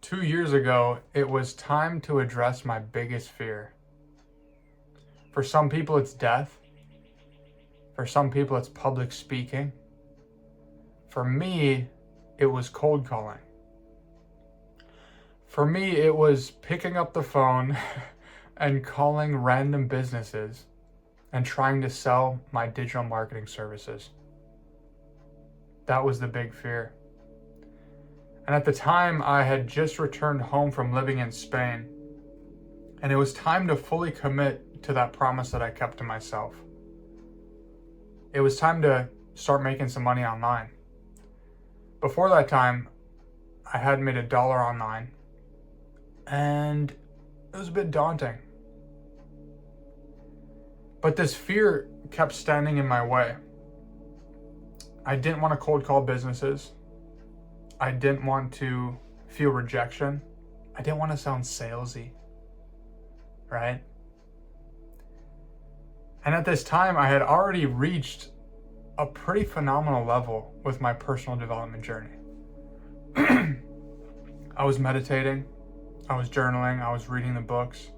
2 years ago, it was time to address my biggest fear. For some people, it's death. For some people, it's public speaking. For me, it was cold calling. For me, it was picking up the phone and calling random businesses and trying to sell my digital marketing services. That was the big fear. And at the time, I had just returned home from living in Spain, and it was time to fully commit to that promise that I kept to myself. It was time to start making some money online. Before that time, I had made $1 online, and it was a bit daunting. But this fear kept standing in my way. I didn't want to cold call businesses. I didn't want to feel rejection. I didn't want to sound salesy, right? And at this time, I had already reached a pretty phenomenal level with my personal development journey. I was meditating, I was journaling, I was reading the books.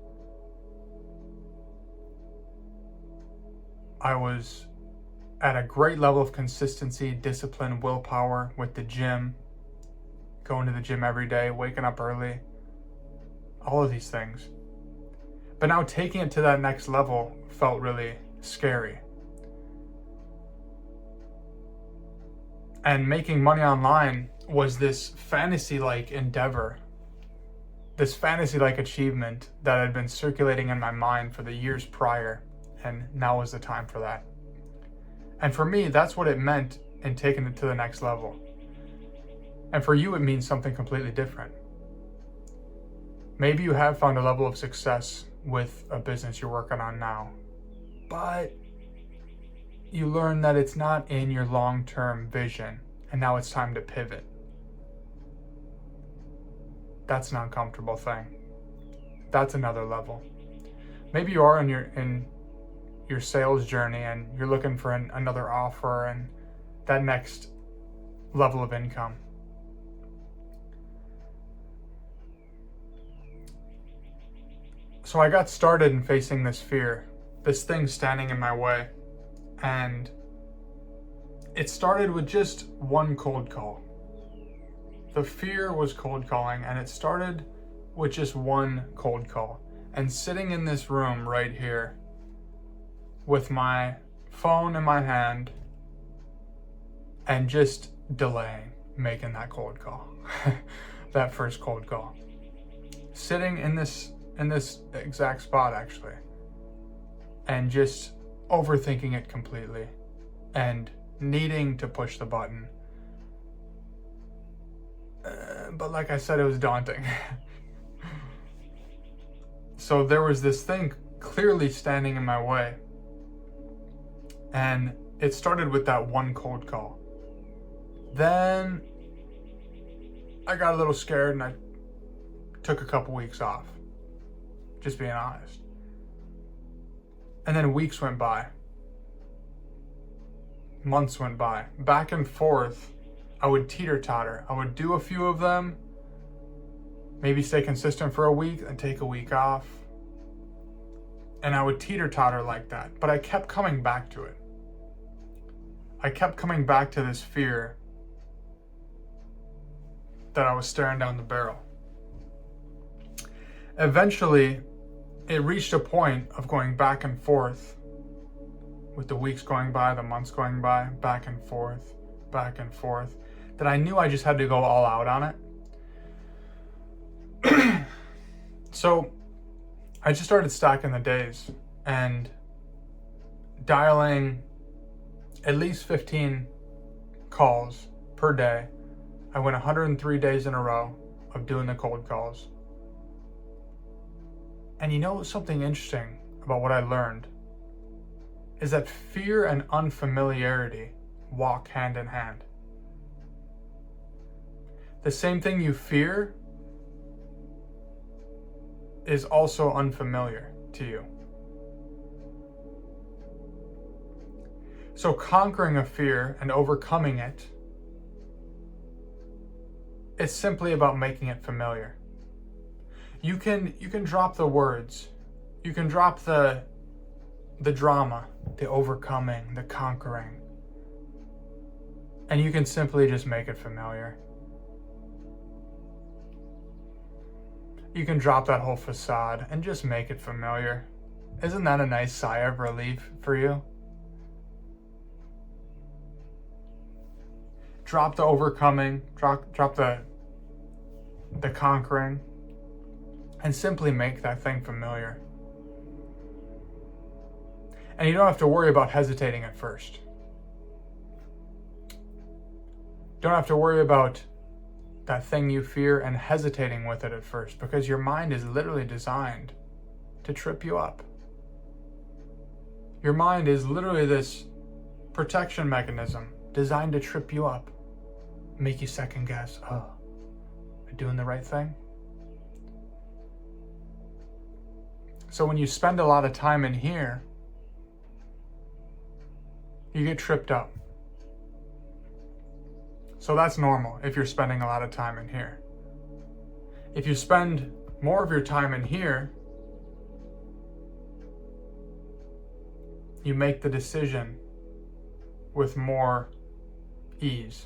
I was at a great level of consistency, discipline, willpower with the gym, going to the gym every day, waking up early, all of these things. But now taking it to that next level felt really scary. And making money online was this fantasy-like endeavor, this fantasy-like achievement that had been circulating in my mind for the years prior, and now was the time for that. And for me, that's what it meant in taking it to the next level. And for you, it means something completely different. Maybe you have found a level of success with a business you're working on now, but you learn that it's not in your long-term vision, and now it's time to pivot. That's an uncomfortable thing. That's another level. Maybe you are in your sales journey and you're looking for another offer and that next level of income. So I got started in facing this fear, this thing standing in my way, and it started with just one cold call. The fear was cold calling, and it started with just one cold call. And sitting in this room right here with my phone in my hand and just delaying making that cold call, that first cold call. Sitting in this exact spot actually, and just overthinking it completely and needing to push the button. But like I said, it was daunting. So there was this thing clearly standing in my way. And it started with that one cold call. Then I got a little scared and I took a couple weeks off. Just being honest. And then weeks went by. Months went by. Back and forth, I would teeter-totter. I would do a few of them, maybe stay consistent for a week and take a week off. And I would teeter-totter like that. But I kept coming back to it. I kept coming back to this fear that I was staring down the barrel. Eventually, it reached a point of going back and forth, with the weeks going by, the months going by, back and forth, that I knew I just had to go all out on it. So I just started stacking the days and dialing at least 15 calls per day. I went 103 days in a row of doing the cold calls. And you know something interesting about what I learned is that fear and unfamiliarity walk hand in hand. The same thing you fear is also unfamiliar to you. So conquering a fear and overcoming it It's simply about making it familiar. You can drop the words. You can drop the drama, the overcoming, the conquering. And you can simply just make it familiar. You can drop that whole facade and just make it familiar. Isn't that a nice sigh of relief for you? Drop the overcoming, drop the conquering, and simply make that thing familiar. And you don't have to worry about hesitating at first. Don't have to worry about that thing you fear and hesitating with it at first, because your mind is literally designed to trip you up. Your mind is literally this protection mechanism designed to trip you up, make you second guess. Oh, am I doing the right thing? So when you spend a lot of time in here, you get tripped up. So that's normal if you're spending a lot of time in here. If you spend more of your time in here, you make the decision with more ease.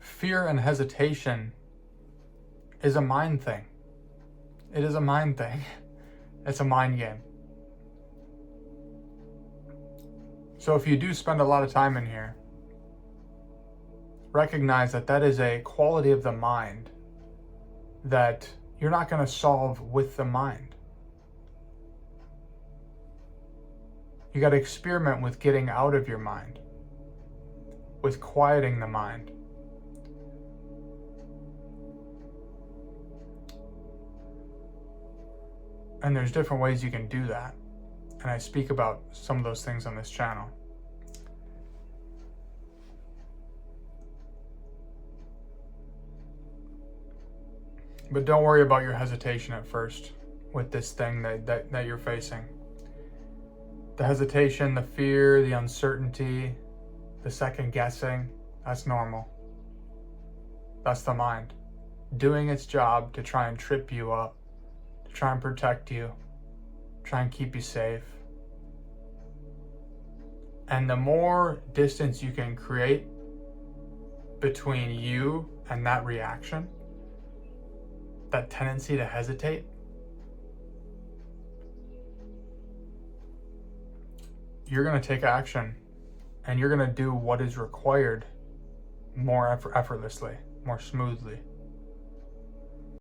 Fear and hesitation is a mind thing. It is a mind thing. It's a mind game. So if you do spend a lot of time in here, recognize that that is a quality of the mind that you're not going to solve with the mind. You got to experiment with getting out of your mind, with quieting the mind. And there's different ways you can do that. And I speak about some of those things on this channel. But don't worry about your hesitation at first with this thing that you're facing. The hesitation, the fear, the uncertainty, the second guessing, that's normal. That's the mind doing its job to try and trip you up, to try and protect you, try and keep you safe. And the more distance you can create between you and that reaction, that tendency to hesitate, you're going to take action and you're going to do what is required more effortlessly, more smoothly.